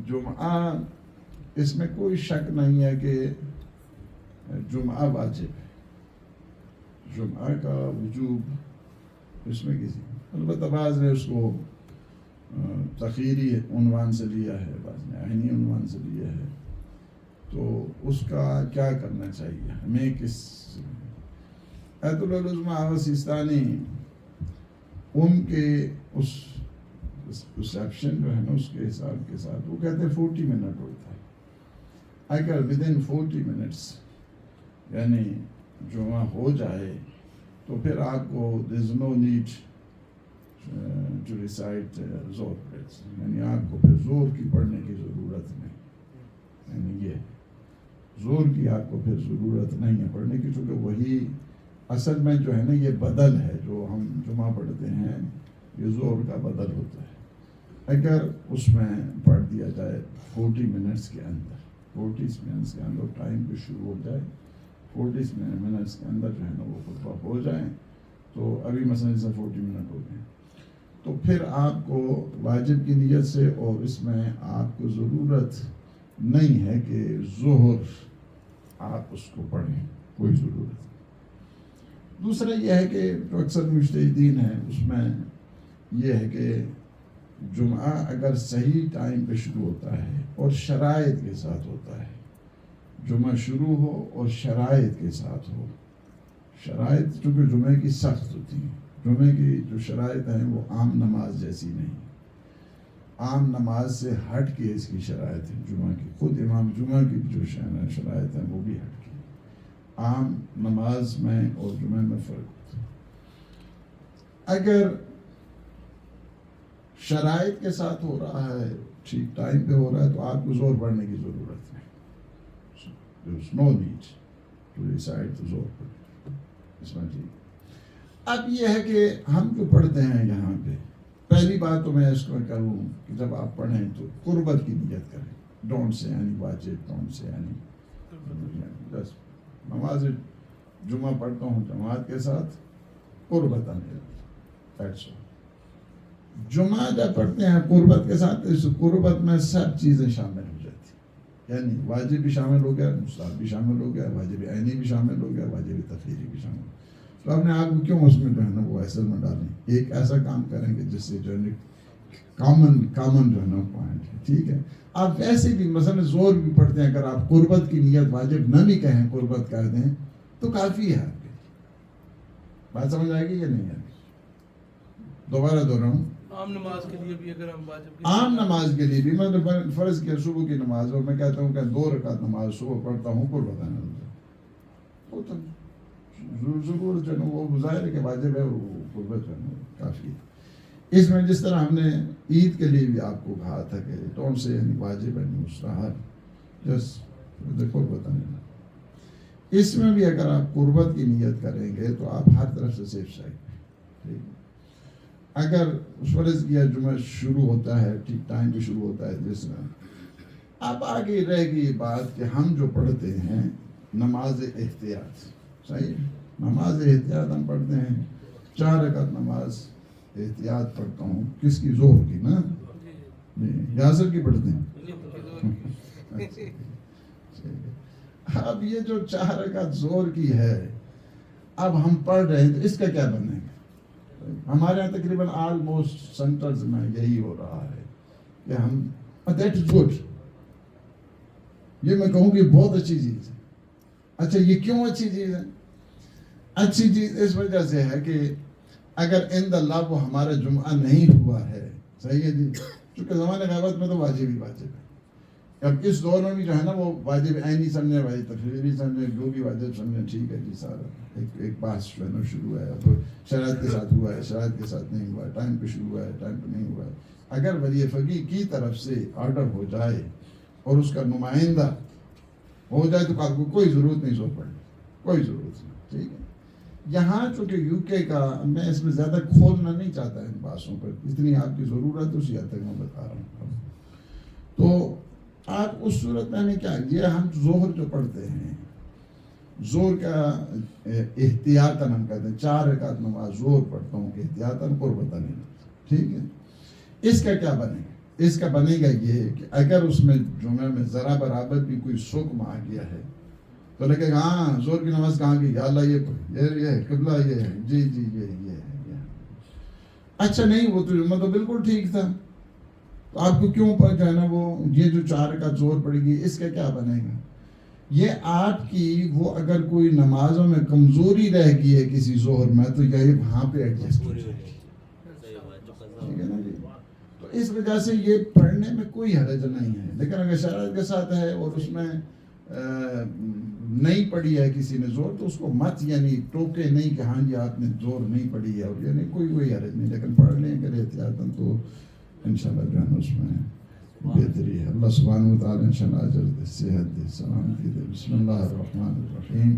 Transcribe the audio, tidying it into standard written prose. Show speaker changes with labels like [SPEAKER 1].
[SPEAKER 1] جمعہ اس میں کوئی شک نہیں ہے کہ جمعہ واجب ہے، جمعہ کا وجوب اس میں کسی، البتہ بعض نے اس کو تخیری عنوان سے لیا ہے، بعض نے عینی عنوان سے لیا ہے، تو اس کا کیا کرنا چاہیے ہمیں؟ کس ایت العظمہ سیستانی ان کے اس ایپشن جو ہے نا اس کے حساب کے ساتھ وہ کہتے ہیں 40 منٹ ہوتا ہے. اگر ودن 40 منٹس یعنی جمعہ ہو جائے تو پھر آپ کو there is no need to recite زور prayers، یعنی آپ کو پھر زور کی پڑھنے کی ضرورت نہیں، یعنی یہ زور کی آپ کو پھر ضرورت نہیں ہے پڑھنے کی، چونکہ وہی اصل میں جو ہے نا یہ بدل ہے، جو ہم جمعہ پڑھتے ہیں یہ زور کا بدل ہوتا ہے. اگر اس میں پڑھ دیا جائے 40 منٹس کے اندر، 40 منٹس کے اندر ٹائم پہ شروع ہو جائے، 40 منٹس کے اندر جو ہے نا وہ خطبہ ہو جائیں، تو ابھی مثلا جیسے 40 منٹ ہو گئے تو پھر آپ کو واجب کی نیت سے، اور اس میں آپ کو ضرورت نہیں ہے کہ ظہر آپ اس کو پڑھیں، کوئی ضرورت نہیں. دوسرا یہ ہے کہ جو اکثر مجتہدین ہیں اس میں یہ ہے کہ جمعہ اگر صحیح ٹائم پہ شروع ہوتا ہے اور شرائط کے ساتھ ہوتا ہے، جمعہ شروع ہو اور شرائط کے ساتھ ہو، شرائط چونکہ جمعہ کی سخت ہوتی ہیں، جمعہ کی جو شرائط ہیں وہ عام نماز جیسی نہیں، عام نماز سے ہٹ کے اس کی شرائط ہے جمعہ کی، خود امام جمعہ کی جو شرائط ہیں وہ بھی ہٹ کے، عام نماز میں اور جمعہ میں فرق ہوتا ہے. اگر شرائط کے ساتھ ہو رہا ہے، ٹھیک ٹائم پہ ہو رہا ہے، تو آپ کو زور پڑھنے کی ضرورت نہیں، there's no need to recite the زور پڑھ اس میں. ٹھیک اب یہ ہے کہ ہم جو پڑھتے ہیں یہاں پہ، پہلی بات تو میں اس کو کروں کہ جب آپ پڑھیں تو قربت کی نیت کریں، ڈونٹ سے یعنی واجب، ڈونٹ سے یعنی بس نماز جمعہ پڑھتا ہوں جماعت کے ساتھ قربت ایسا. جمعہ جب پڑھتے ہیں قربت کے ساتھ، اس قربت میں سب چیزیں شامل ہو جاتی، یعنی واجب بھی شامل ہو گیا، مستحب بھی شامل ہو گیا، واجب عینی بھی شامل ہو گیا، واجب تخیری بھی شامل ہو گیا. تو اپنے آپ کو کیوں اس میں جو ہے نا وہ ایسا میں ڈالیں، ایک ایسا کام کریں گے جس سے جو ہے کامن جو ہے نا پوائنٹ ہے. ٹھیک ہے، آپ ویسے بھی مثلا زور بھی پڑھتے ہیں، اگر آپ قربت کی نیت واجب نہ بھی کہیں، قربت کر دیں تو کافی ہے آپ کے لیے. بات سمجھ آئے گی یا نہیں ہے؟ دوبارہ دوہراؤں،
[SPEAKER 2] عام نماز کے لیے بھی اگر ہم واجب
[SPEAKER 1] عام نماز کے لیے بھی میں نے فرض کیا صبح کی نماز، اور میں کہتا ہوں کہ 2 رکعت نماز صبح پڑھتا ہوں قربت ہے، وہ تو ضرور جو ہے وہ ظاہر ہے کہ واجب ہے، وہ قربت ہے کافی. اس میں جس طرح ہم نے عید کے لیے بھی آپ کو کہا تھا کہ ڈونٹ سے یعنی واجب ہے مستحب، جس قربت ہے. اس میں بھی اگر آپ قربت کی نیت کریں گے تو آپ ہر طرف سے سیف سائڈ ہیں. ٹھیک ہے، اگر فرض کیا جمعہ شروع ہوتا ہے ٹھیک ٹائم پہ شروع ہوتا ہے، جس طرح اب آگے رہے گی یہ بات کہ ہم جو پڑھتے ہیں نماز احتیاط، صحیح، نماز احتیاط ہم پڑھتے ہیں 4 رکعت نماز احتیاط پڑھتا ہوں، کس کی؟ ظہر کی نا، یاسر کی پڑھتے ہیں. اب یہ جو 4 رکعت ظہر کی ہے اب ہم پڑھ رہے ہیں تو اس کا کیا بنے گا؟ ہمارے یہاں تقریباً آلموسٹ سینٹرز میں یہی ہو رہا ہے کہ ہم دیٹ از گڈ، یہ میں کہوں کہ بہت اچھی چیز ہے. اچھا یہ کیوں اچھی چیز ہے؟ اچھی چیز اس وجہ سے ہے کہ اگر عند اللہ وہ ہمارا جمعہ نہیں ہوا ہے، صحیح ہے جی، چونکہ زمانۂ غیبت میں تو واجب ہی واجب ہے. اب اس دور میں بھی جو ہے نا وہ واجب عینی سمجھے، واجب تخیری سمجھے، جو بھی واجب سمجھے، ٹھیک ہے جی. سارا ایک بات جو ہے نا شروع ہے، اب شرائط کے ساتھ ہوا ہے، شرائط کے ساتھ نہیں ہوا ہے، ٹائم پہ شروع ہوا ہے، ٹائم پہ نہیں ہوا ہے. اگر ولی فقیہ کی طرف سے آرڈر ہو جائے اور اس کا نمائندہ ہو جائے تو آپ کو کوئی ضرورت نہیں زور پڑنے، کوئی ضرورت نہیں. ٹھیک ہے، یہاں چونکہ یو کے کا، میں اس میں زیادہ کھولنا نہیں چاہتا ان باتوں پر، اتنی آپ کی ضرورت اسی حد تک میں بتا رہا ہوں. تو آپ اس صورت میں نے کیا، یہ ہم ظہر جو پڑھتے ہیں، ظہر کا احتیاطاً ہم کہتے ہیں 4 رکعت نماز ظہر پڑھتا ہوں احتیاطاً قربتاً. ٹھیک ہے، اس کا کیا بنے گا؟ اس کا بنے گا یہ کہ اگر اس میں جمعہ میں ذرا برابر بھی کوئی سکم آ گیا ہے تو لگے گا ہاں زور کی نماز کہاں گئی، یا اللہ یہ قبلہ یہ ہے، جی یہ ہے۔ اچھا نہیں، وہ تو جمعہ تو بالکل ٹھیک تھا، تو آپ کو کیوں پر جو ہے نا وہ یہ جو 4 رکعت زور پڑ گئی، اس کا کیا بنے گا؟ یہ آپ کی وہ اگر کوئی نمازوں میں کمزوری رہ گئی ہے کسی ظہر میں تو یہ وہاں پہ ایڈجسٹ ہو جائے گی، ٹھیک ہے نا جی۔ تو اس وجہ سے یہ پڑھنے میں کوئی حرج نہیں ہے، لیکن اگر شرارت کے ساتھ ہے اور اس میں نہیں پڑھی ہے کسی نے زور، تو اس کو مت یعنی ٹوکے نہیں کہ ہاں جی آپ نے زور نہیں پڑھی ہے، اور یعنی کوئی حرج نہیں، لیکن پڑھ لیں اگر احتیاطاً تو انشاءاللہ جو ہے اس میں بہتری ہے۔ اللہ سبحانہ وتعالیٰ انشاءاللہ اجر دے، صحت دے، سلامتی دے۔ بسم اللہ الرحمن الرحیم۔